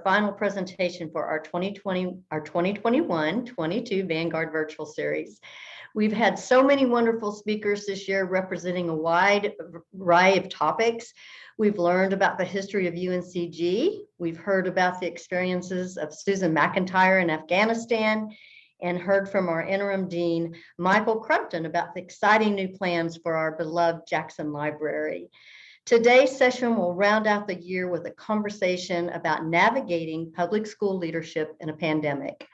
final presentation for our 2021-22 Vanguard virtual series. We've had so many wonderful speakers this year representing a wide variety of topics. We've learned about the history of UNCG. We've heard about the experiences of Susan McIntyre in Afghanistan, and heard from our interim dean, Michael Crumpton, about the exciting new plans for our beloved Jackson Library. Today's session will round out the year with a conversation about navigating public school leadership in a pandemic.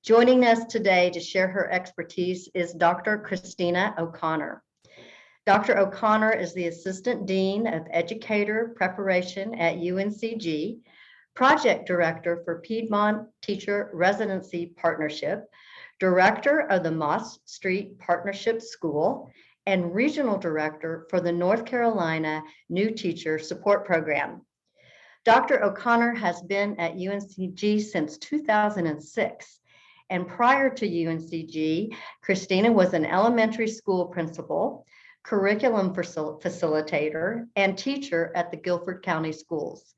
Joining us today to share her expertise is Dr. Christina O'Connor. Dr. O'Connor is the Assistant Dean of Educator Preparation at UNCG, Project Director for Piedmont Teacher Residency Partnership, Director of the Moss Street Partnership School, and Regional Director for the North Carolina New Teacher Support Program. Dr. O'Connor has been at UNCG since 2006. And prior to UNCG, Christina was an elementary school principal, curriculum facilitator, and teacher at the Guilford County Schools.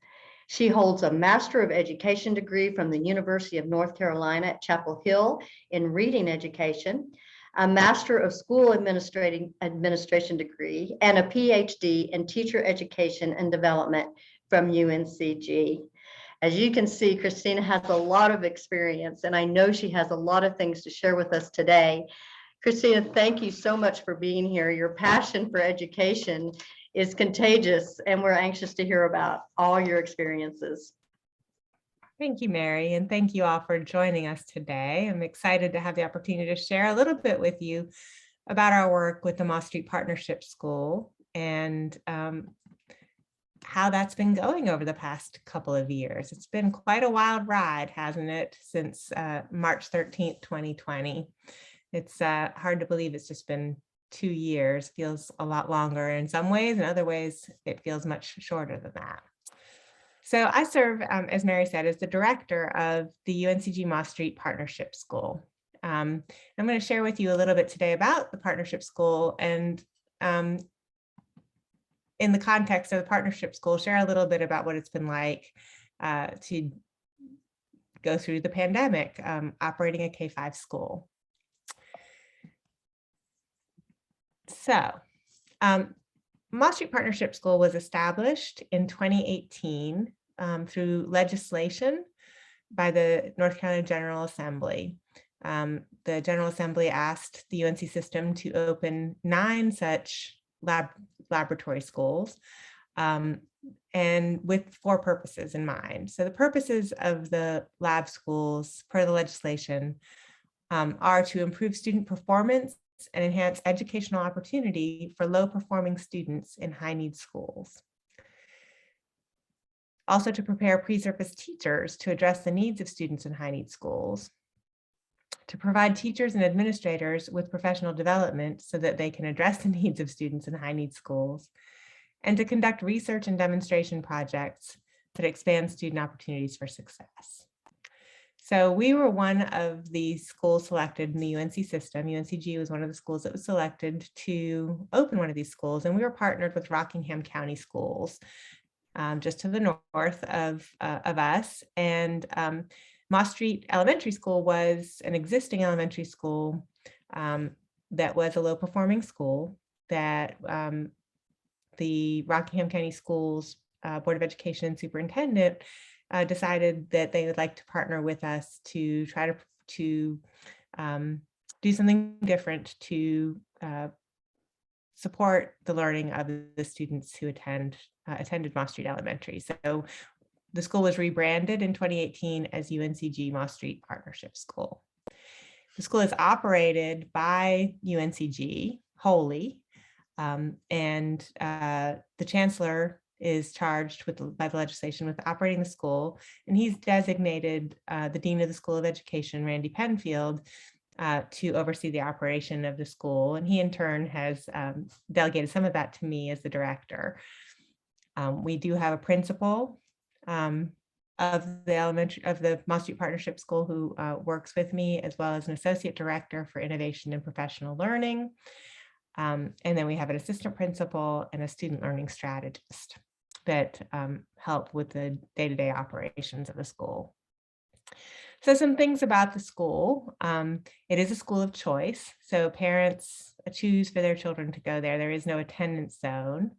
She holds a Master of Education degree from the University of North Carolina at Chapel Hill in Reading Education, a Master of School Administration degree, and a PhD in Teacher Education and Development from UNCG. As you can see, Christina has a lot of experience, and I know she has a lot of things to share with us today. Christina, thank you so much for being here. Your passion for education is contagious, and we're anxious to hear about all your experiences. Thank you, Mary, and thank you all for joining us today. I'm excited to have the opportunity to share a little bit with you about our work with the Moss Street Partnership School and how that's been going over the past couple of years. It's been quite a wild ride, hasn't it, since March 13th, 2020. It's hard to believe it's just been 2 years. Feels a lot longer in some ways, in other ways it feels much shorter than that. So I serve, as Mary said, as the director of the UNCG Moss Street Partnership School. I'm going to share with you a little bit today about the Partnership School, and in the context of the Partnership School, share a little bit about what it's been like to go through the pandemic, operating a K-5 school. So, Moss Street Partnership School was established in 2018 through legislation by the North Carolina General Assembly. The General Assembly asked the UNC system to open 9 such laboratory schools, and with 4 purposes in mind. So the purposes of the lab schools per the legislation are to improve student performance and enhance educational opportunity for low-performing students in high-need schools. Also to prepare pre-service teachers to address the needs of students in high-need schools, to provide teachers and administrators with professional development so that they can address the needs of students in high-need schools, and to conduct research and demonstration projects that expand student opportunities for success. So we were one of the schools selected in the UNC system. UNCG was one of the schools that was selected to open one of these schools, and we were partnered with Rockingham County Schools, just to the north of us. And Moss Street Elementary School was an existing elementary school that was a low-performing school that the Rockingham County Schools Board of Education and Superintendent decided that they would like to partner with us to try to do something different to support the learning of the students who attended Moss Street Elementary. So the school was rebranded in 2018 as UNCG Moss Street Partnership School. The school is operated by UNCG wholly, and the chancellor is charged by the legislation with operating the school, and he's designated the Dean of the School of Education, Randy Penfield, to oversee the operation of the school, and he in turn has delegated some of that to me as the director. We do have a principal of the Moss Street Partnership School who works with me, as well as an associate director for innovation and professional learning. And then we have an assistant principal and a student learning strategist. that help with the day-to-day operations of the school. So some things about the school. It is a school of choice, so parents choose for their children to go there. There is no attendance zone.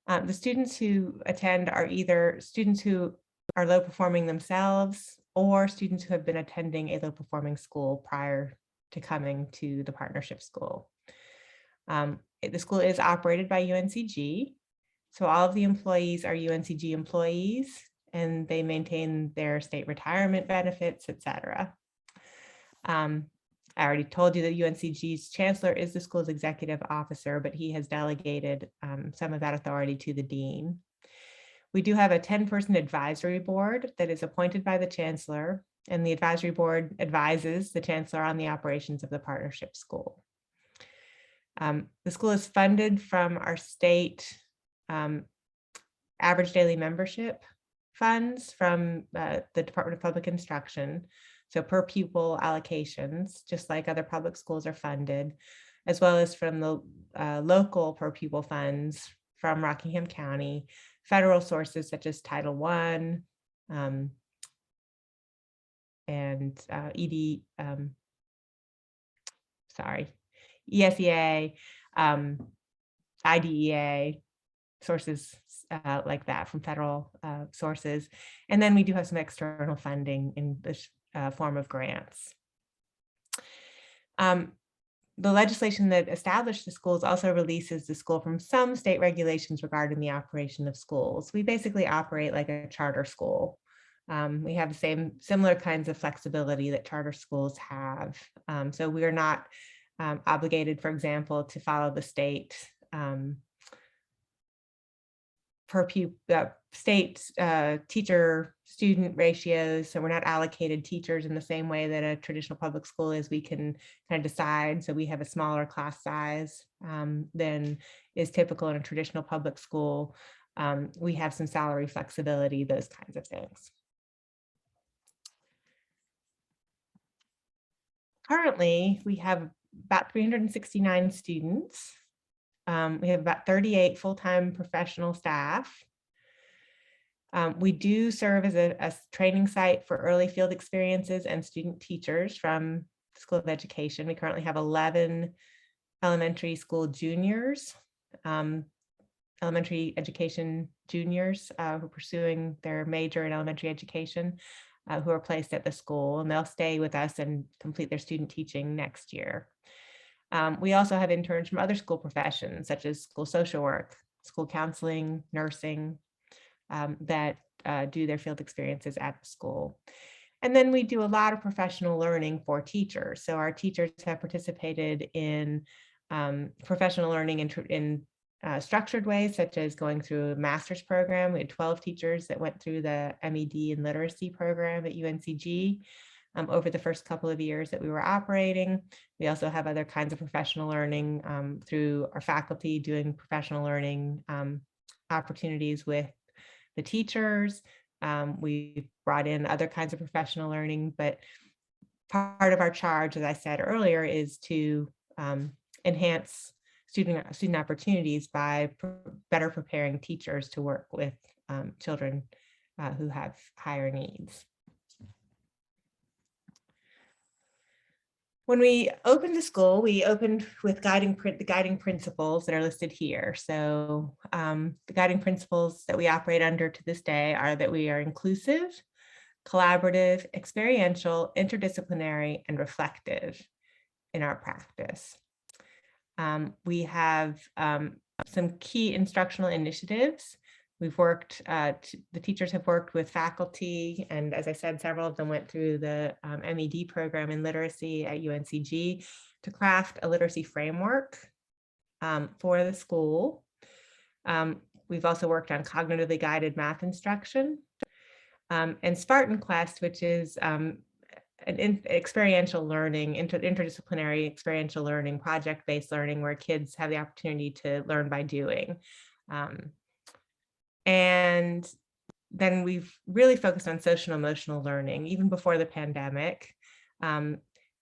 The students who attend are either students who are low performing themselves or students who have been attending a low performing school prior to coming to the partnership school. The school is operated by UNCG, so all of the employees are UNCG employees, and they maintain their state retirement benefits, etc. I already told you that UNCG's chancellor is the school's executive officer, but he has delegated some of that authority to the dean. We do have a 10-person advisory board that is appointed by the chancellor, and the advisory board advises the chancellor on the operations of the partnership school. The school is funded from our state average daily membership funds from the Department of Public Instruction, so per pupil allocations, just like other public schools are funded, as well as from the local per pupil funds from Rockingham County, federal sources such as Title I and ESEA, IDEA, sources like that from federal sources. And then we do have some external funding in the form of grants. The legislation that established the schools also releases the school from some state regulations regarding the operation of schools. We basically operate like a charter school. We have the similar kinds of flexibility that charter schools have. So we are not obligated, for example, to follow the state state teacher-student ratios. So we're not allocated teachers in the same way that a traditional public school is. We can kind of decide. So we have a smaller class size than is typical in a traditional public school. We have some salary flexibility, those kinds of things. Currently, we have about 369 students. We have about 38 full-time professional staff. We do serve as a training site for early field experiences and student teachers from the School of Education. We currently have 11 elementary school juniors, elementary education juniors who are pursuing their major in elementary education, who are placed at the school, and they'll stay with us and complete their student teaching next year. We also have interns from other school professions, such as school social work, school counseling, nursing, that do their field experiences at the school. And then we do a lot of professional learning for teachers. So our teachers have participated in professional learning in structured ways, such as going through a master's program. We had 12 teachers that went through the MED and literacy program at UNCG. Over the first couple of years that we were operating. We also have other kinds of professional learning through our faculty doing professional learning opportunities with the teachers. We've brought in other kinds of professional learning, but part of our charge, as I said earlier, is to enhance student opportunities by better preparing teachers to work with children who have higher needs. When we opened the school, we opened with the guiding principles that are listed here. So the guiding principles that we operate under to this day are that we are inclusive, collaborative, experiential, interdisciplinary, and reflective in our practice. We have some key instructional initiatives. We've worked, the teachers have worked with faculty, and as I said, several of them went through the MED program in literacy at UNCG to craft a literacy framework for the school. We've also worked on cognitively guided math instruction and Spartan Quest, which is an experiential learning, interdisciplinary experiential learning, project-based learning, where kids have the opportunity to learn by doing. And then we've really focused on social and emotional learning. Even before the pandemic,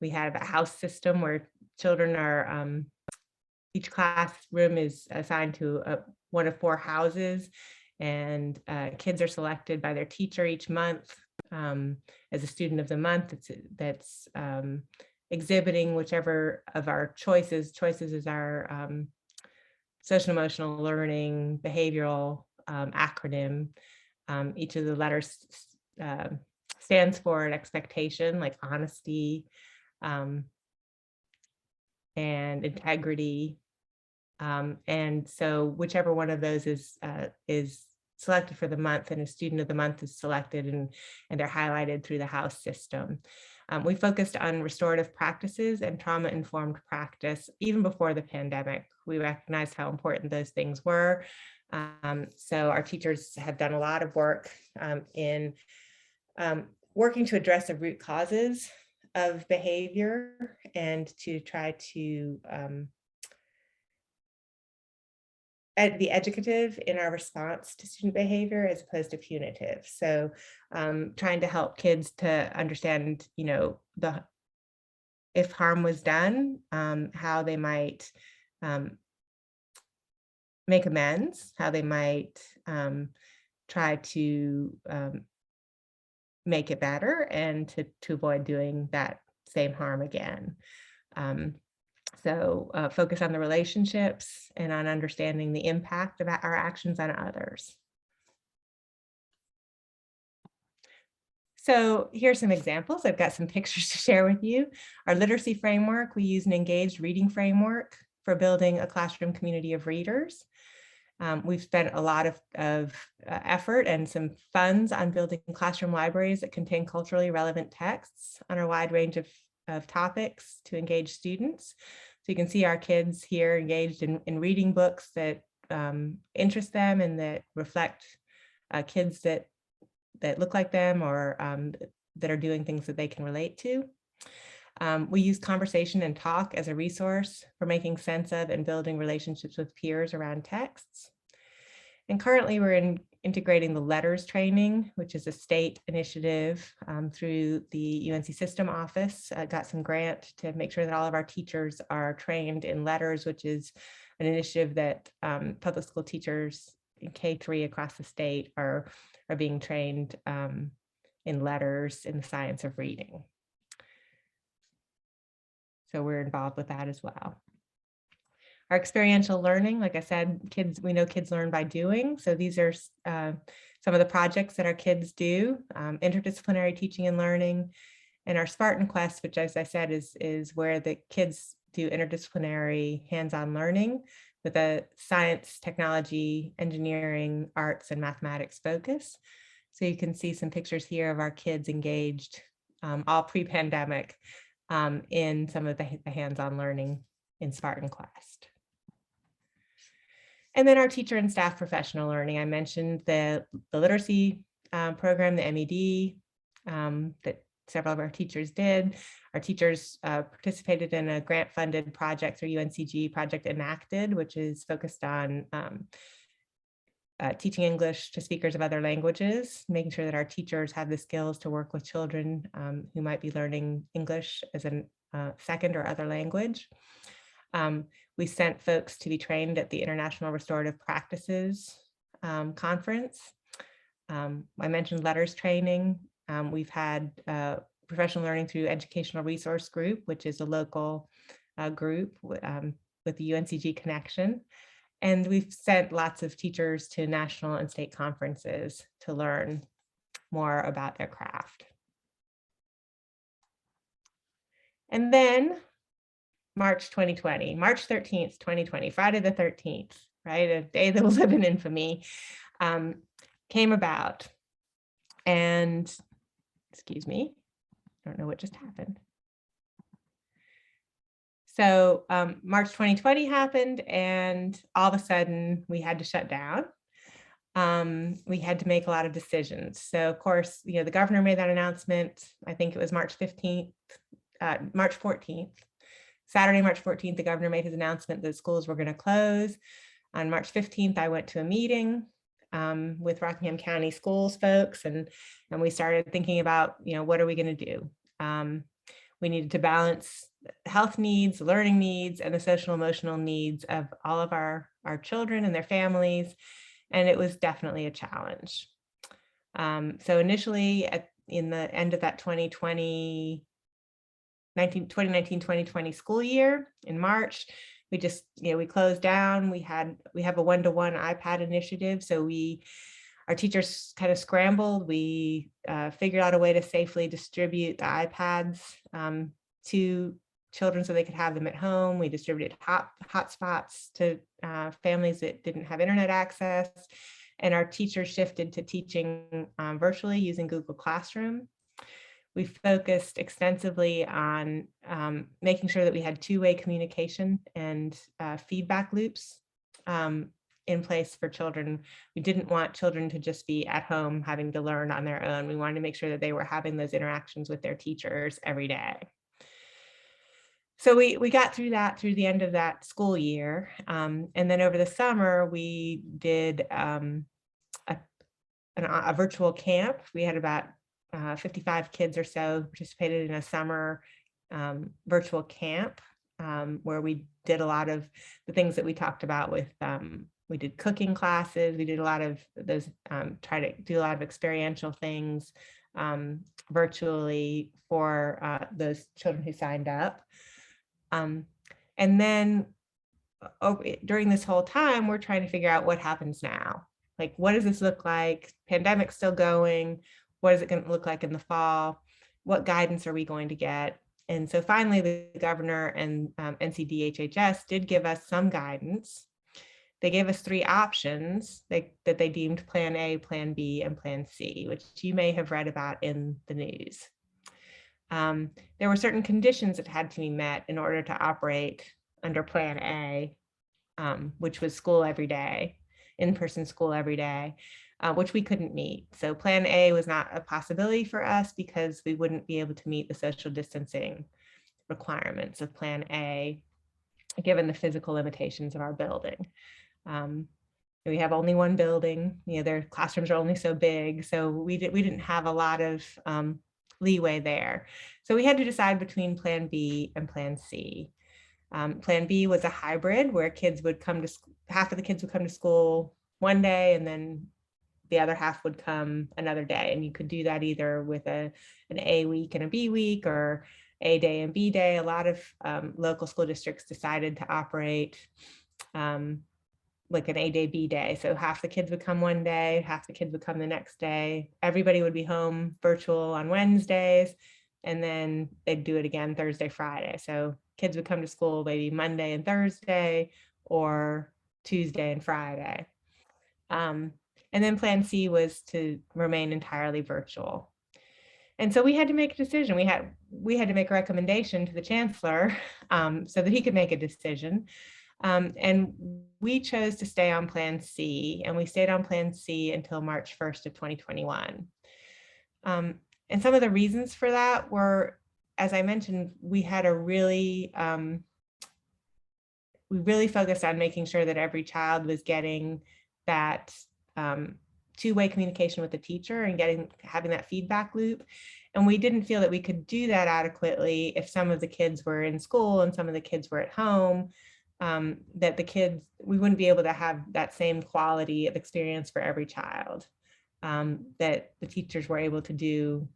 we had a house system where children are, each classroom is assigned to one of 4 houses, and kids are selected by their teacher each month as a student of the month that's exhibiting whichever of our choices. Choices is our social emotional learning behavioral acronym. Each of the letters stands for an expectation, like honesty and integrity. And so whichever one of those is selected for the month, and a student of the month is selected, and they're highlighted through the house system. We focused on restorative practices and trauma-informed practice even before the pandemic. We recognized how important those things were. So our teachers have done a lot of work in working to address the root causes of behavior and to try to be educative in our response to student behavior as opposed to punitive. So trying to help kids to understand, if harm was done, how they might make amends, how they might try to make it better, and to avoid doing that same harm again. So focus on the relationships and on understanding the impact of our actions on others. So here's some examples. I've got some pictures to share with you. Our literacy framework, we use an engaged reading framework for building a classroom community of readers. We've spent a lot of effort and some funds on building classroom libraries that contain culturally relevant texts on a wide range of topics to engage students. So you can see our kids here engaged in reading books that interest them and that reflect kids that look like them, or that are doing things that they can relate to. We use conversation and talk as a resource for making sense of and building relationships with peers around texts. And currently we're integrating the letters training, which is a state initiative through the UNC system office. Got some grant to make sure that all of our teachers are trained in letters, which is an initiative that public school teachers in K-3 across the state are being trained in letters in the science of reading. So we're involved with that as well. Our experiential learning, like I said, we know kids learn by doing. So these are some of the projects that our kids do, interdisciplinary teaching and learning. And our Spartan Quest, which, as I said, is where the kids do interdisciplinary hands-on learning with a science, technology, engineering, arts, and mathematics focus. So you can see some pictures here of our kids engaged, all pre-pandemic, in some of the hands-on learning in Spartan Quest. And then our teacher and staff professional learning. I mentioned the literacy program, the MED, that several of our teachers did. Our teachers participated in a grant-funded project through UNCG, Project Enacted, which is focused on teaching English to speakers of other languages, making sure that our teachers have the skills to work with children who might be learning English as a second or other language. We sent folks to be trained at the International Restorative Practices Conference. I mentioned letters training. We've had professional learning through Educational Resource Group, which is a local group with the UNCG connection. And we've sent lots of teachers to national and state conferences to learn more about their craft. And then March 2020, March 13th, 2020, Friday the 13th, right? A day that will live in infamy, came about. And, excuse me, I don't know what just happened. So March 2020 happened, and all of a sudden we had to shut down. We had to make a lot of decisions. So of course, the governor made that announcement. I think it was March 14th. Saturday, March 14th, the governor made his announcement that schools were going to close. On March 15th, I went to a meeting with Rockingham County Schools folks, and we started thinking about, what are we going to do? We needed to balance health needs, learning needs, and the social emotional needs of all of our children and their families. and it was definitely a challenge. So initially in the end of that 2019-2020 school year in March, we just, we closed down. We have a one-to-one iPad initiative. So our teachers kind of scrambled. We figured out a way to safely distribute the iPads to children so they could have them at home. We distributed hotspots to families that didn't have internet access. And our teachers shifted to teaching virtually using Google Classroom. We focused extensively on making sure that we had two-way communication and feedback loops in place for children. We didn't want children to just be at home having to learn on their own. We wanted to make sure that they were having those interactions with their teachers every day. So we got through the end of that school year. And then over the summer, we did a virtual camp. We had about 55 kids or so participated in a summer virtual camp where we did a lot of the things that we talked about with, we did cooking classes. We did a lot of those, try to do a lot of experiential things virtually for those children who signed up. And then during this whole time, we're trying to figure out what happens now. Like, what does this look like? Pandemic's still going. What is it going to look like in the fall? What guidance are we going to get? And so finally, the governor and NCDHHS did give us some guidance. They gave us 3 options that they deemed Plan A, Plan B, and Plan C, which you may have read about in the news. There were certain conditions that had to be met in order to operate under Plan A, which was school every day, in-person school every day, which we couldn't meet. So Plan A was not a possibility for us because we wouldn't be able to meet the social distancing requirements of Plan A, given the physical limitations of our building. We have only one building, their classrooms are only so big. So we didn't have a lot of leeway there. So we had to decide between Plan B and Plan C. Plan B was a hybrid where kids would come to half of the kids would come to school one day and then the other half would come another day. And you could do that either with an A week and a B week, or A day and B day. A lot of local school districts decided to operate like an A day, B day. So half the kids would come one day, half the kids would come the next day. Everybody would be home virtual on Wednesdays, and then they'd do it again Thursday, Friday. So kids would come to school maybe Monday and Thursday, or Tuesday and Friday. And then Plan C was to remain entirely virtual. And so we had to make a decision. We had to make a recommendation to the chancellor so that he could make a decision. And we chose to stay on Plan C, and we stayed on Plan C until March 1st of 2021. And some of the reasons for that were, as I mentioned, we really focused on making sure that every child was getting that two-way communication with the teacher and having that feedback loop. And we didn't feel that we could do that adequately if some of the kids were in school and some of the kids were at home, we wouldn't be able to have that same quality of experience for every child that the teachers were able to do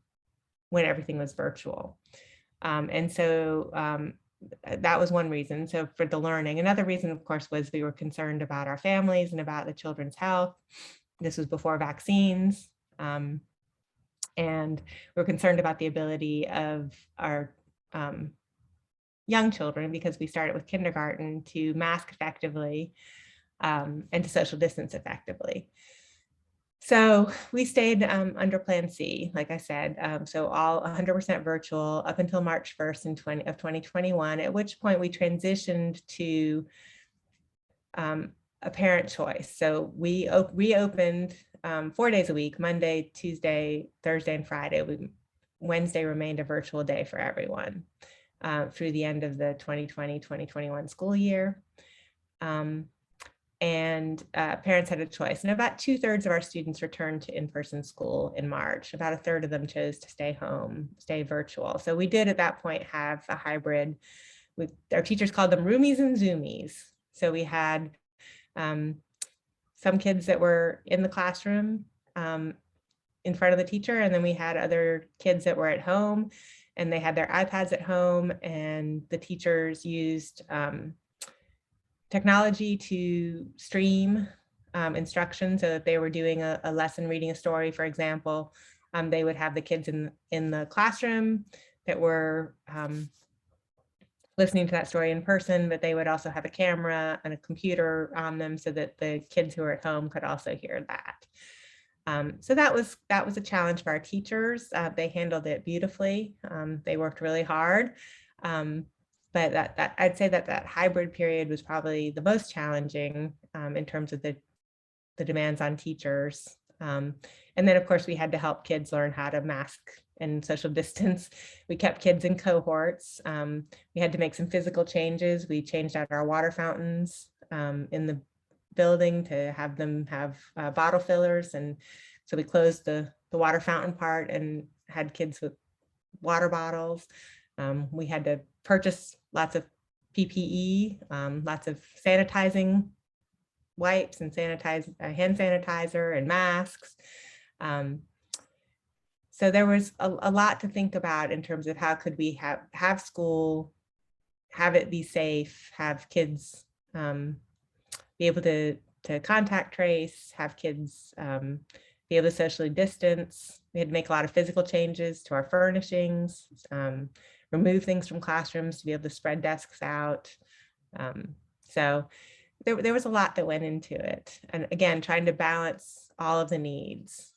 when everything was virtual. And so that was one reason. So for the learning, another reason, of course, was we were concerned about our families and about the children's health. This was before vaccines. And we're concerned about the ability of our young children, because we started with kindergarten, to mask effectively and to social distance effectively. So we stayed under Plan C, like I said, so all 100% virtual up until March 1st of 2021, at which point we transitioned to a parent choice. So we reopened 4 days a week, Monday, Tuesday, Thursday, and Friday. Wednesday remained a virtual day for everyone through the end of the 2020-2021 school year. And parents had a choice. And about 2/3 of our students returned to in-person school in March. About 1/3 of them chose to stay home, stay virtual. So we did at that point have a hybrid. Our teachers called them roomies and zoomies. So we had some kids that were in the classroom in front of the teacher, and then we had other kids that were at home and they had their iPads at home, and the teachers used technology to stream instruction, so that they were doing a lesson, reading a story, for example. They would have the kids in the classroom that were listening to that story in person, but they would also have a camera and a computer on them so that the kids who were at home could also hear that. So that was a challenge for our teachers. They handled it beautifully. They worked really hard. But that I'd say that hybrid period was probably the most challenging in terms of the demands on teachers. And then, of course, we had to help kids learn how to mask and social distance. We kept kids in cohorts. We had to make some physical changes. We changed out our water fountains in the building to have them have bottle fillers. And so we closed the water fountain part and had kids with water bottles. We had to purchase lots of PPE, lots of sanitizing wipes and hand sanitizer and masks. So there was a lot to think about in terms of how could we have school, have it be safe, have kids be able to contact trace, have kids be able to socially distance. We had to make a lot of physical changes to our furnishings, remove things from classrooms to be able to spread desks out. So there was a lot that went into it. And again, trying to balance all of the needs.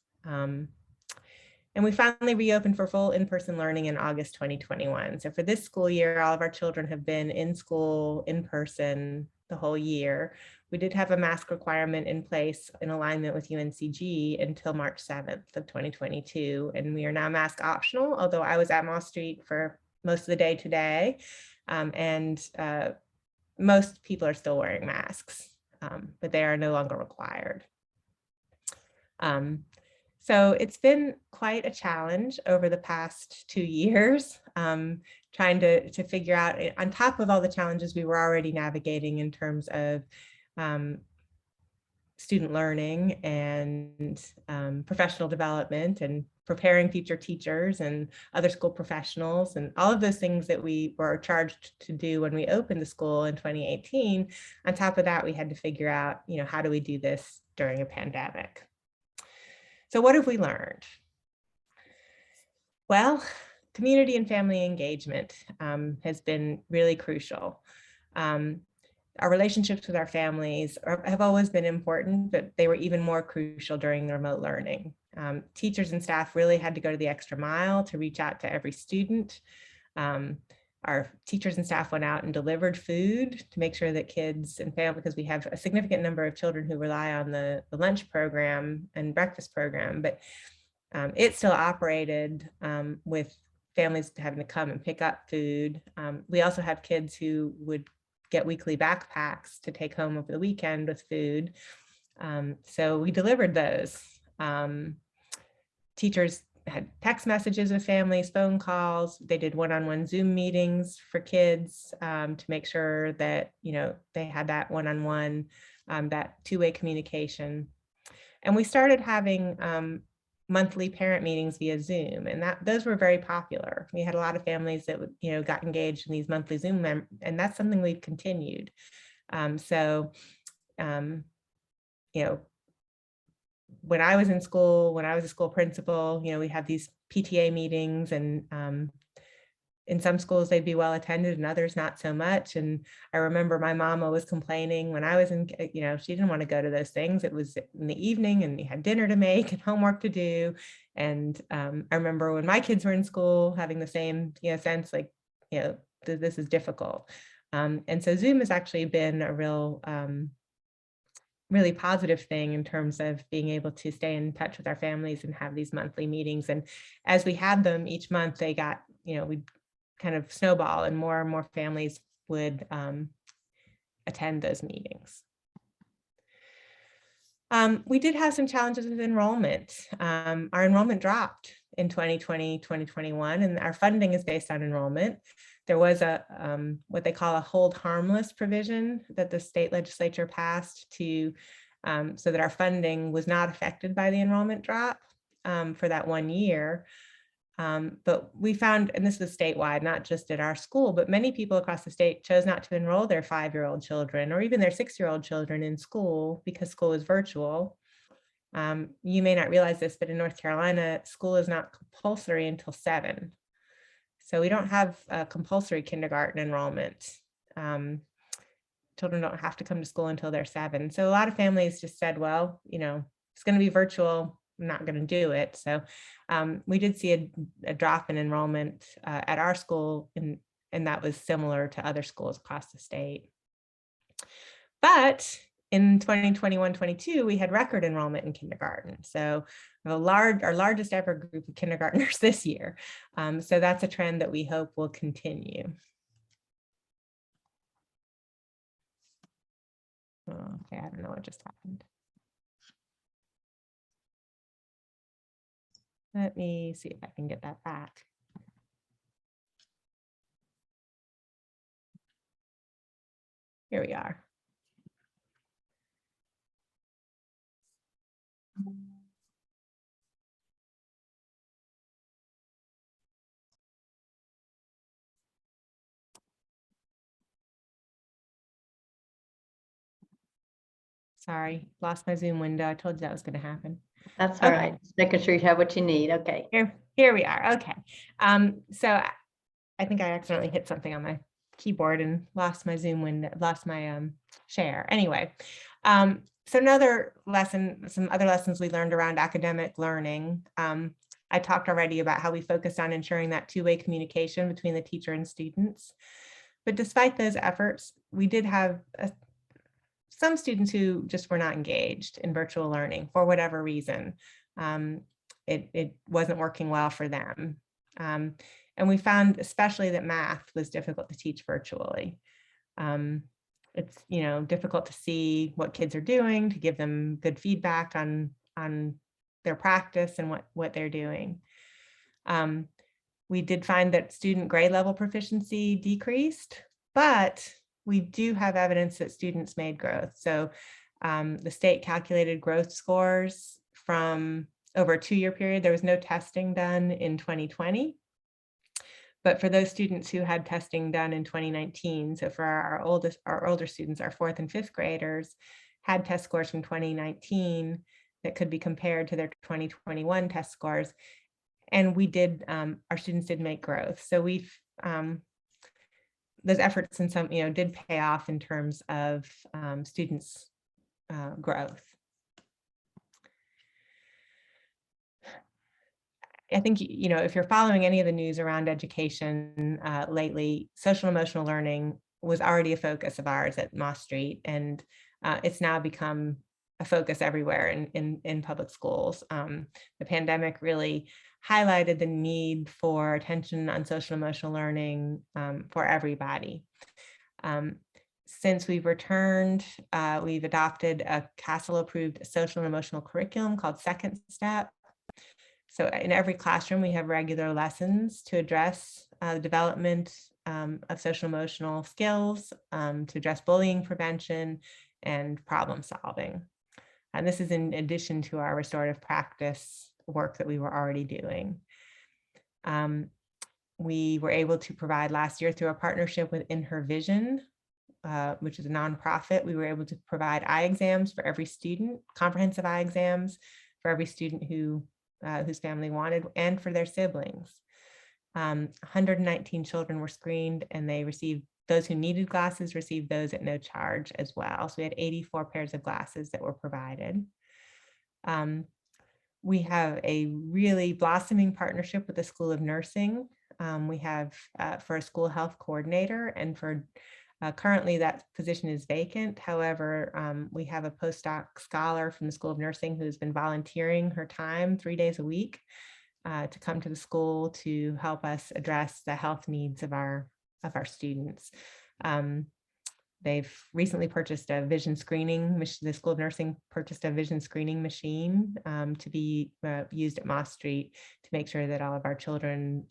And we finally reopened for full in-person learning in August 2021. So for this school year, all of our children have been in school, in person, the whole year. We did have a mask requirement in place in alignment with UNCG until March 7th of 2022. And we are now mask optional, although I was at Moss Street for most of the day today. Most people are still wearing masks, but they are no longer required. So it's been quite a challenge over the past 2 years, trying to figure out, on top of all the challenges we were already navigating in terms of student learning and professional development and preparing future teachers and other school professionals and all of those things that we were charged to do when we opened the school in 2018. On top of that, we had to figure out, how do we do this during a pandemic? So what have we learned? Well, community and family engagement has been really crucial. Our relationships with our families have always been important, but they were even more crucial during remote learning. Teachers and staff really had to go to the extra mile to reach out to every student. Our teachers and staff went out and delivered food to make sure that kids and family, because we have a significant number of children who rely on the lunch program and breakfast program, but it still operated with families having to come and pick up food. We also have kids who would get weekly backpacks to take home over the weekend with food. So we delivered those. Teachers had text messages with families, phone calls. They did one-on-one Zoom meetings for kids to make sure that, they had that one-on-one, that two-way communication. And we started having monthly parent meetings via Zoom, and those were very popular. We had a lot of families that got engaged in these monthly Zoom, and that's something we've continued. When I was in school, when I was a school principal, we had these PTA meetings, and in some schools they'd be well attended and others not so much. And I remember my mom always complaining when I was in, she didn't want to go to those things. It was in the evening and you had dinner to make and homework to do. And I remember when my kids were in school having the same, sense like, this is difficult. And so Zoom has actually been a real, really positive thing in terms of being able to stay in touch with our families and have these monthly meetings. And as we had them each month, they got, we'd kind of snowball and more families would attend those meetings. We did have some challenges with enrollment. Our enrollment dropped in 2020, 2021, and our funding is based on enrollment. There was a what they call a hold harmless provision that the state legislature passed to so that our funding was not affected by the enrollment drop for that 1 year. But we found, and this was statewide, not just at our school, but many people across the state chose not to enroll their 5-year-old children or even their 6-year-old children in school because school is virtual. You may not realize this, but in North Carolina, school is not compulsory until 7. So we don't have a compulsory kindergarten enrollment. Children don't have to come to school until they're 7. So a lot of families just said, well, it's going to be virtual. I'm not going to do it. So we did see a drop in enrollment at our school, and that was similar to other schools across the state. But in 2021-22, we had record enrollment in kindergarten. So our largest ever group of kindergartners this year. So that's a trend that we hope will continue. Okay, I don't know what just happened. Let me see if I can get that back. Here we are. Sorry, lost my Zoom window. I told you that was going to happen. That's all right. Just making sure you have what you need. Okay. Here we are. Okay. So I think I accidentally hit something on my keyboard and lost my Zoom window, lost my share. Anyway, so some other lessons we learned around academic learning. I talked already about how we focused on ensuring that two-way communication between the teacher and students. But despite those efforts, we did have some students who just were not engaged in virtual learning for whatever reason. It wasn't working well for them. And we found especially that math was difficult to teach virtually. It's difficult to see what kids are doing, to give them good feedback on their practice and what they're doing. We did find that student grade level proficiency decreased, but we do have evidence that students made growth. So the state calculated growth scores from over a 2-year period. There was no testing done in 2020. But for those students who had testing done in 2019, so for our older students, our 4th and 5th graders, had test scores from 2019 that could be compared to their 2021 test scores. And we did, our students did make growth. So we've, those efforts in some, did pay off in terms of students' growth. I think, if you're following any of the news around education lately, social emotional learning was already a focus of ours at Moss Street, and it's now become a focus everywhere in public schools. The pandemic really highlighted the need for attention on social emotional learning for everybody. Since we've returned, we've adopted a CASEL-approved social and emotional curriculum called Second Step. So in every classroom, we have regular lessons to address the development of social emotional skills, to address bullying prevention and problem solving. And this is in addition to our restorative practice work that we were already doing. We were able to provide last year through a partnership with In Her Vision, which is a nonprofit. We were able to provide eye exams for every student, comprehensive eye exams for every student whose family wanted, and for their siblings. 119 children were screened, and they received, those who needed glasses received those at no charge as well. So we had 84 pairs of glasses that were provided. We have a really blossoming partnership with the School of Nursing. We have for a school health coordinator, and for currently that position is vacant. However, we have a postdoc scholar from the School of Nursing who's been volunteering her time 3 days a week to come to the school to help us address the health needs of our students. They've recently purchased a vision screening, the School of Nursing purchased a vision screening machine to be used at Moss Street to make sure that all of our children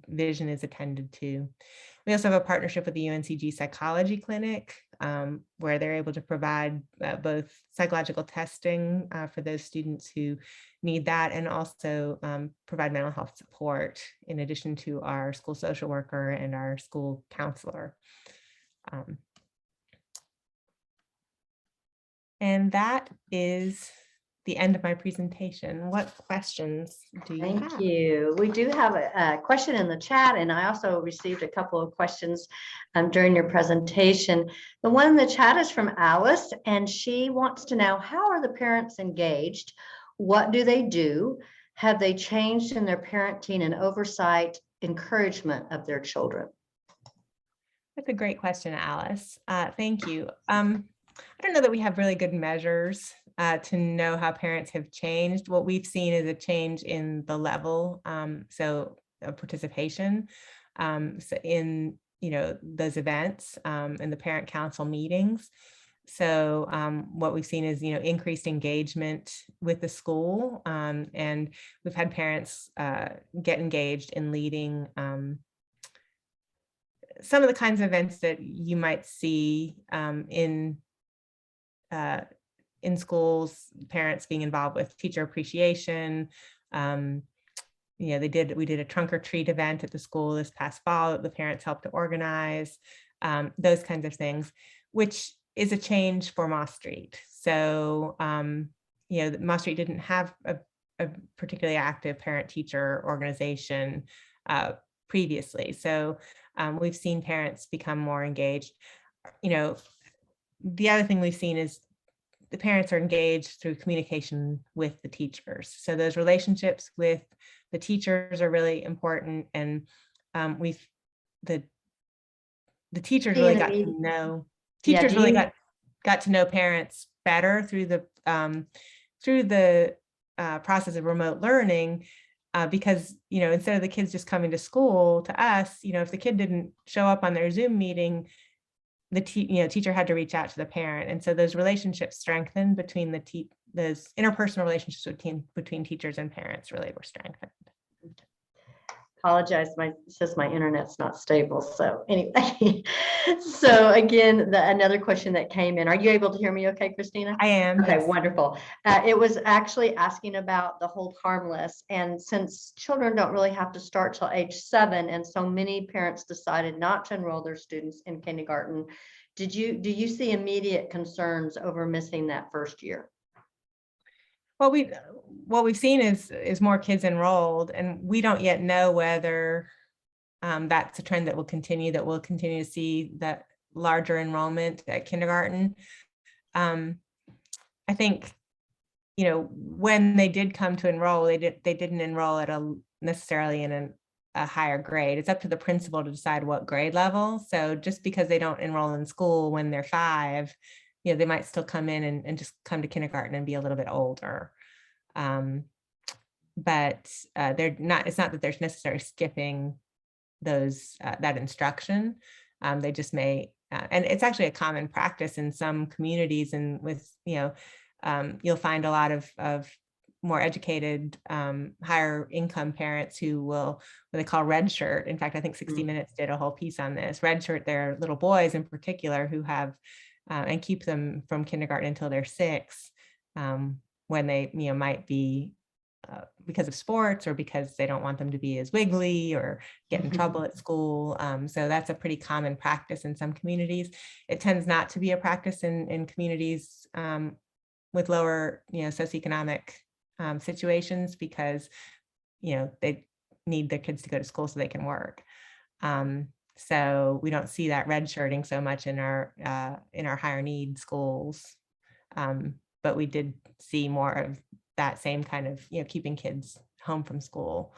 vision is attended to. We also have a partnership with the UNCG Psychology Clinic, where they're able to provide both psychological testing for those students who need that, and also provide mental health support in addition to our school social worker and our school counselor. And that is the end of my presentation. What questions do you have? Thank you. We do have a question in the chat, and I also received a couple of questions during your presentation. The one in the chat is from Alice, and she wants to know, how are the parents engaged? What do they do? Have they changed in their parenting and oversight encouragement of their children? That's a great question, Alice. Thank you. I don't know that we have really good measures to know how parents have changed. What we've seen is a change in the level, so of participation, so in those events, in the parent council meetings. So what we've seen is increased engagement with the school, and we've had parents get engaged in leading some of the kinds of events that you might see in schools, parents being involved with teacher appreciation. We did a trunk or treat event at the school this past fall that the parents helped to organize, those kinds of things, which is a change for Moss Street. So, Moss Street didn't have a particularly active parent-teacher organization previously. So we've seen parents become more engaged. The other thing we've seen is the parents are engaged through communication with the teachers. So those relationships with the teachers are really important. And the teachers really got to know, really got to know parents better through the process of remote learning. Because, instead of the kids just coming to school to us, if the kid didn't show up on their Zoom meeting, the teacher had to reach out to the parent. And so those relationships strengthened between those interpersonal relationships between teachers and parents really were strengthened. Apologize, it says my internet's not stable. So anyway, so again, another question that came in. Are you able to hear me okay, Christina? I am. Okay, yes. Wonderful. It was actually asking about the hold harmless. And since children don't really have to start till age 7, and so many parents decided not to enroll their students in kindergarten, do you see immediate concerns over missing that first year? Well, what we've seen is more kids enrolled, and we don't yet know whether that's a trend that will continue, that we'll continue to see that larger enrollment at kindergarten. I think, when they did come to enroll, they didn't enroll at necessarily in a higher grade. It's up to the principal to decide what grade level. So just because they don't enroll in school when they're 5, they might still come in and just come to kindergarten and be a little bit older. But they're not, it's not that they're necessarily skipping that instruction. They just may, and it's actually a common practice in some communities, and with, you'll find a lot of more educated, higher income parents who will, what they call red shirt. In fact, I think 60 Minutes did a whole piece on this. Red shirt their little boys in particular who have, and keep them from kindergarten until they're 6, when they, might be because of sports or because they don't want them to be as wiggly or get in trouble at school. So that's a pretty common practice in some communities. It tends not to be a practice in communities with lower, socioeconomic situations, because, they need their kids to go to school so they can work. So we don't see that red shirting so much in our higher need schools, but we did see more of that same kind of, keeping kids home from school.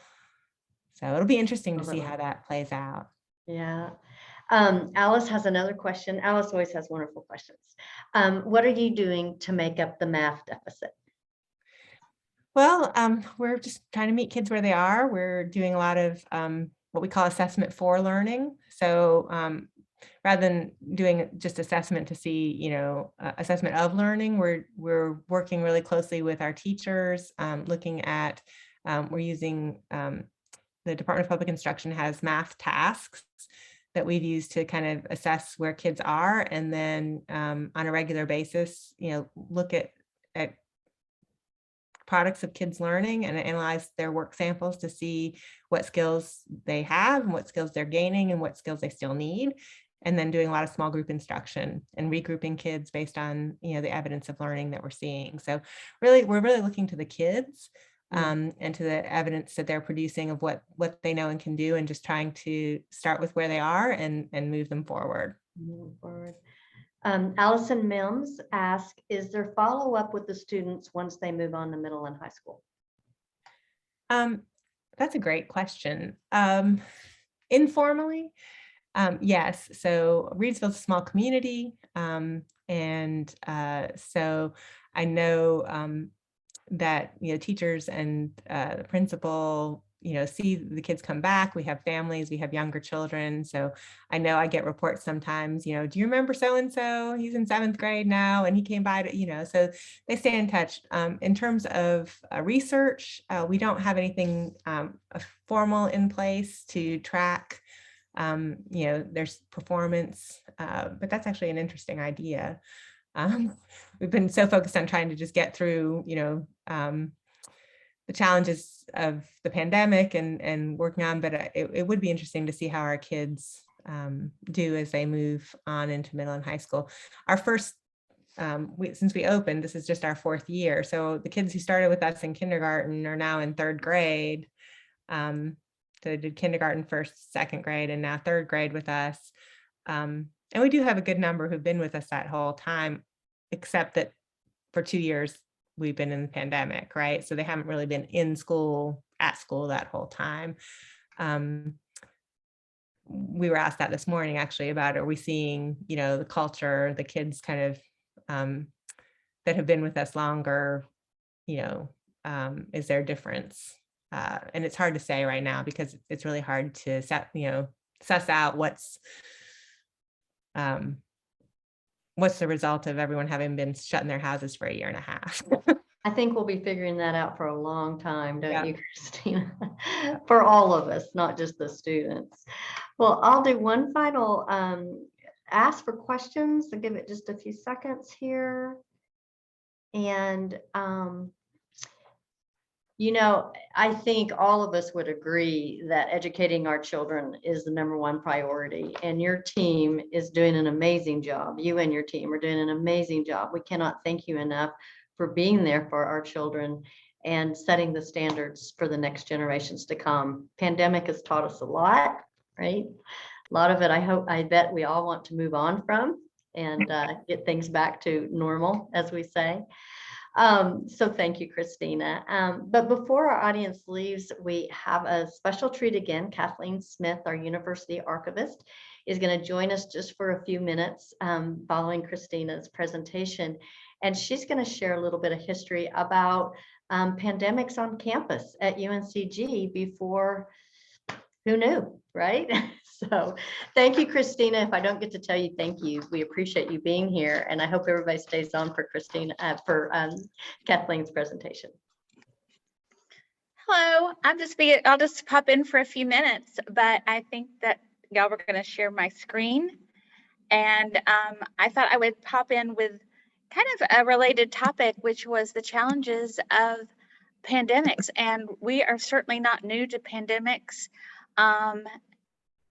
So it'll be interesting to see how that plays out. Yeah. Alice has another question. Alice always has wonderful questions. What are you doing to make up the math deficit? Well, we're just trying to meet kids where they are. We're doing a lot of what we call assessment for learning. So rather than doing just assessment to see, you know, assessment of learning, we're working really closely with our teachers, looking at, we're using, the Department of Public Instruction has math tasks that we've used to kind of assess where kids are, and then on a regular basis, you know, look at products of kids learning and analyze their work samples to see what skills they have and what skills they're gaining and what skills they still need. And then doing a lot of small group instruction and regrouping kids based on, you know, the evidence of learning that we're seeing. So really, we're really looking to the kids and to the evidence that they're producing of what they know and can do, and just trying to start with where they are and move them forward. Allison Mims asked, is there follow-up with the students once they move on to middle and high school? That's a great question. Informally, yes. So Reidsville is a small community. So I know that, you know, teachers and the principal, you know, see the kids come back. We have families, we have younger children. So I know I get reports sometimes, you know, do you remember so-and-so? He's in 7th grade now and he came by to, you know, so they stay in touch. In terms of research, we don't have anything formal in place to track, you know, there's performance, but that's actually an interesting idea. We've been so focused on trying to just get through, you know, the challenges of the pandemic and working on, but it would be interesting to see how our kids do as they move on into middle and high school. Our first, since we opened, this is just our 4th year. So the kids who started with us in kindergarten are now in 3rd grade. So they did kindergarten, 1st, 2nd grade, and now 3rd grade with us. And we do have a good number who've been with us that whole time, except that for 2 years, we've been in the pandemic, right? So they haven't really been in school, at school that whole time. We were asked that this morning, actually, about, are we seeing, you know, the culture, the kids kind of that have been with us longer, you know, is there a difference? And it's hard to say right now because it's really hard to suss out what's the result of everyone having been shut in their houses for 1.5 years. I think we'll be figuring that out for a long time, don't you, Christina? For all of us, not just the students. Well, I'll do one final ask for questions. I'll give it just a few seconds here. And, you know, I think all of us would agree that educating our children is the #1 priority, and your team is doing an amazing job. You and your team are doing an amazing job. We cannot thank you enough for being there for our children and setting the standards for the next generations to come. Pandemic has taught us a lot, right? A lot of it, I bet we all want to move on from and get things back to normal, as we say. So thank you, Christina. But before our audience leaves, we have a special treat again. Kathleen Smith, our university archivist, is going to join us just for a few minutes following Christina's presentation. And she's going to share a little bit of history about pandemics on campus at UNCG before, who knew, right? So thank you, Christina. If I don't get to tell you thank you, we appreciate you being here. And I hope everybody stays on for Kathleen's presentation. Hello, I'll just pop in for a few minutes, but I think that y'all were going to share my screen. And I thought I would pop in with kind of a related topic, which was the challenges of pandemics. And we are certainly not new to pandemics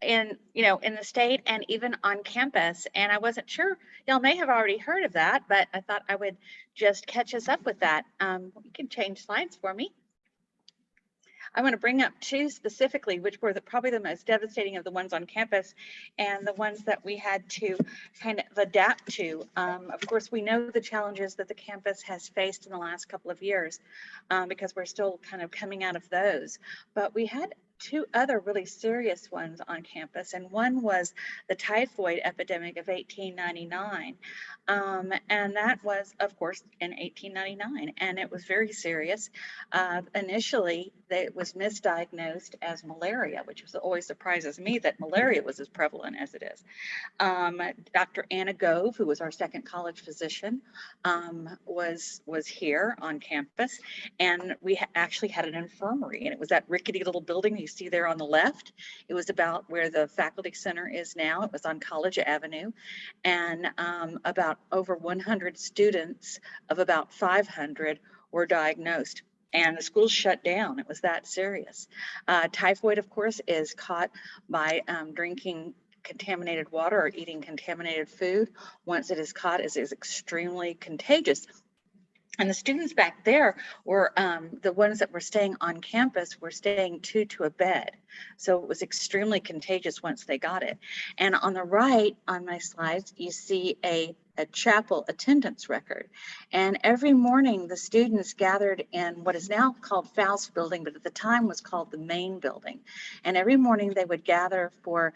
in the state and even on campus. And I wasn't sure, y'all may have already heard of that, but I thought I would just catch us up with that. You can change slides for me. I want to bring up 2 specifically, which were probably the most devastating of the ones on campus and the ones that we had to kind of adapt to. Of course, we know the challenges that the campus has faced in the last couple of years because we're still kind of coming out of those. But we had two other really serious ones on campus, and one was the typhoid epidemic of 1899. And that was, of course, in 1899, and it was very serious. Initially, it was misdiagnosed as malaria, which always surprises me that malaria was as prevalent as it is. Dr. Anna Gove, who was our second college physician, was here on campus, and we actually had an infirmary, and it was that rickety little building you see there on the left. It was about where the faculty center is now. It was on College Avenue, and about over 100 students of about 500 were diagnosed. And the school shut down. It was that serious. Typhoid, of course, is caught by drinking contaminated water or eating contaminated food. Once it is caught, it is extremely contagious. And the students back there were the ones that were staying on campus were staying two to a bed. So it was extremely contagious once they got it. And on the right on my slides, you see a chapel attendance record. And every morning the students gathered in what is now called Faust Building, but at the time was called the main building. And every morning they would gather for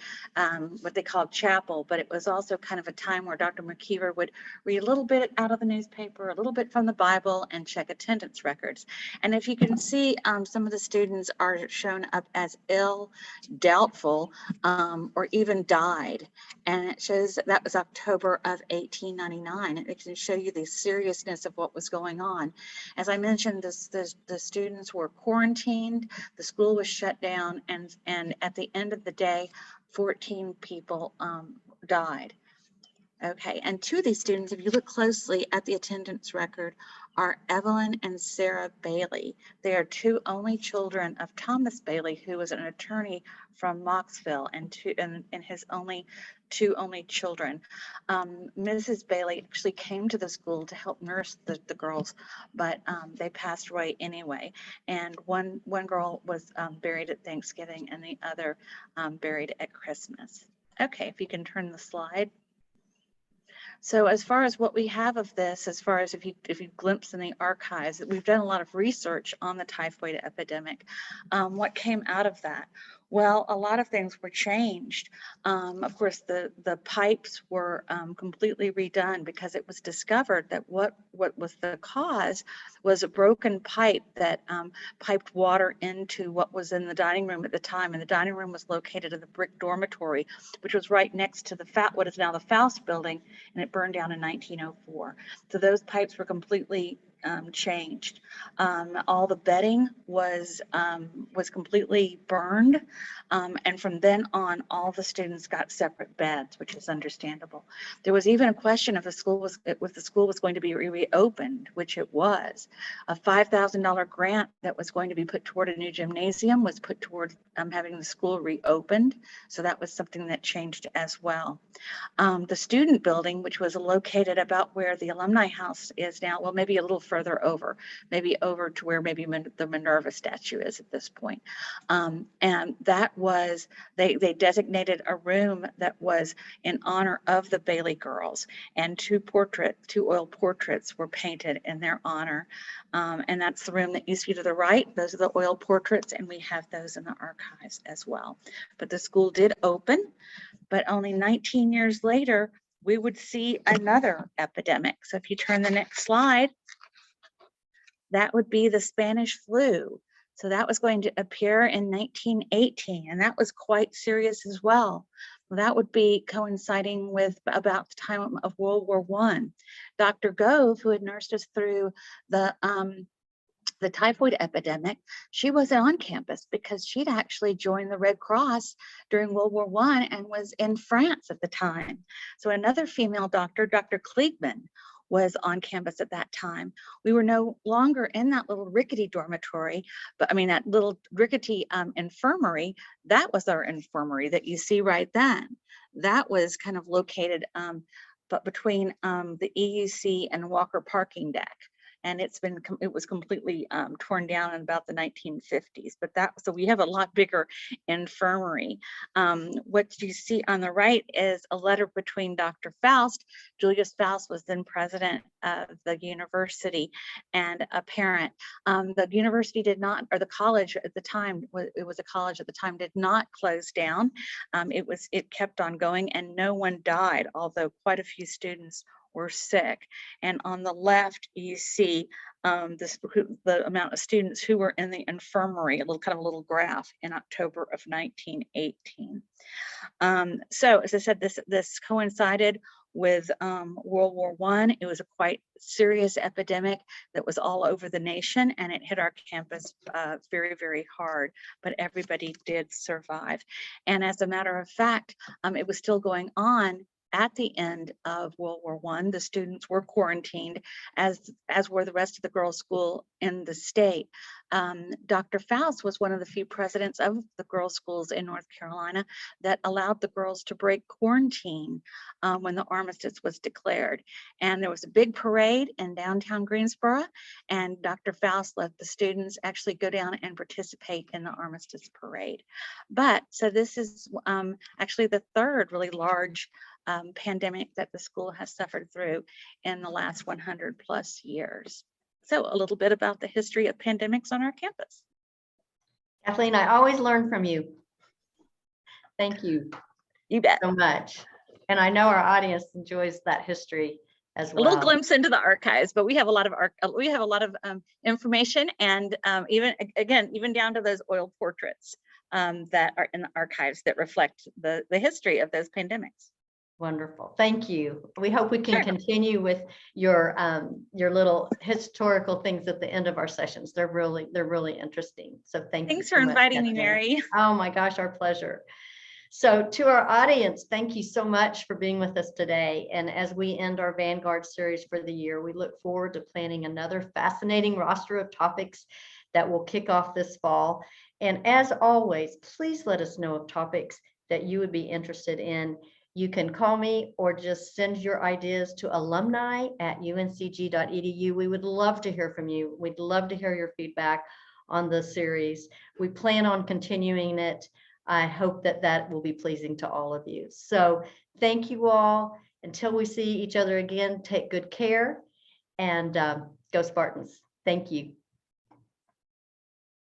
what they called chapel, but it was also kind of a time where Dr. McKeever would read a little bit out of the newspaper, a little bit from the Bible, and check attendance records. And if you can see, some of the students are shown up as ill, doubtful, or even died. And it shows that was October of 1899. It can show you the seriousness of what was going on. As I mentioned, the students were quarantined, the school was shut down, and at the end of the day, 14 people died. Okay, and two of these students, if you look closely at the attendance record, are Evelyn and Sarah Bailey. They are two only children of Thomas Bailey, who was an attorney from Moxville, and his two only children. Mrs. Bailey actually came to the school to help nurse the girls, but they passed away anyway. And one girl was buried at Thanksgiving, and the other buried at Christmas. Okay, if you can turn the slide. So as far as what we have of this, as far as if you glimpse in the archives, we've done a lot of research on the typhoid epidemic. What came out of that? Well, a lot of things were changed. Of course, the pipes were completely redone because it was discovered that what was the cause was a broken pipe that piped water into what was in the dining room at the time. And the dining room was located in the brick dormitory, which was right next to what is now the Faust Building, and it burned down in 1904. So those pipes were completely changed. All the bedding was completely burned, and from then on, all the students got separate beds, which is understandable. There was even a question if the school was going to be reopened, which it was. A $5,000 grant that was going to be put toward a new gymnasium was put toward having the school reopened. So that was something that changed as well. The student building, which was located about where the alumni house is now, well, maybe a little further over, maybe over to where maybe the Minerva statue is at this point. And that was, they designated a room that was in honor of the Bailey girls, and two oil portraits were painted in their honor. And that's the room that you see to the right. Those are the oil portraits, and we have those in the archives as well. But the school did open, but only 19 years later, we would see another epidemic. So if you turn the next slide, that would be the Spanish flu. So that was going to appear in 1918, and that was quite serious as well. That would be coinciding with about the time of World War I. Dr. Gove, who had nursed us through the typhoid epidemic, she wasn't on campus because she'd actually joined the Red Cross during World War I and was in France at the time. So another female doctor, Dr. Kliegman, was on campus at that time. We were no longer in that little rickety dormitory, but I mean, that little rickety infirmary, that was our infirmary that you see right then. That was kind of located but between the EUC and Walker parking deck. and it was completely torn down in about the 1950s. But so we have a lot bigger infirmary. What you see on the right is a letter between Dr. Faust. Julius Faust was then president of the university, and a parent. The university did not, or the college at the time, it was a college at the time, did not close down. It kept on going, and no one died, although quite a few students were sick. And on the left, you see the amount of students who were in the infirmary, a little graph in October of 1918. So as I said, this coincided with World War I. It was a quite serious epidemic that was all over the nation, and it hit our campus very, very hard, but everybody did survive. And as a matter of fact, it was still going on at the end of World War I. The students were quarantined, as were the rest of the girls' school in the state. Dr. Faust was one of the few presidents of the girls' schools in North Carolina that allowed the girls to break quarantine when the armistice was declared. And there was a big parade in downtown Greensboro, and Dr. Faust let the students actually go down and participate in the armistice parade. But so this is actually the third really large pandemic that the school has suffered through in the last 100 plus years. So a little bit about the history of pandemics on our campus. Kathleen, I always learn from you. Thank you. You bet. So much. And I know our audience enjoys that history as well. A little glimpse into the archives, but we have a lot of information, and even down to those oil portraits that are in the archives that reflect the history of those pandemics. Wonderful. Thank you. We hope we can Sure. continue with your little historical things at the end of our sessions. They're really interesting. So thank you. Thanks for inviting me, Mary. Oh my gosh, our pleasure. So to our audience, thank you so much for being with us today. And as we end our Vanguard series for the year, we look forward to planning another fascinating roster of topics that will kick off this fall. And as always, please let us know of topics that you would be interested in. You can call me or just send your ideas to alumni@uncg.edu. We would love to hear from you. We'd love to hear your feedback on the series. We plan on continuing it. I hope that will be pleasing to all of you. So thank you all. Until we see each other again, take good care, and go Spartans. Thank you.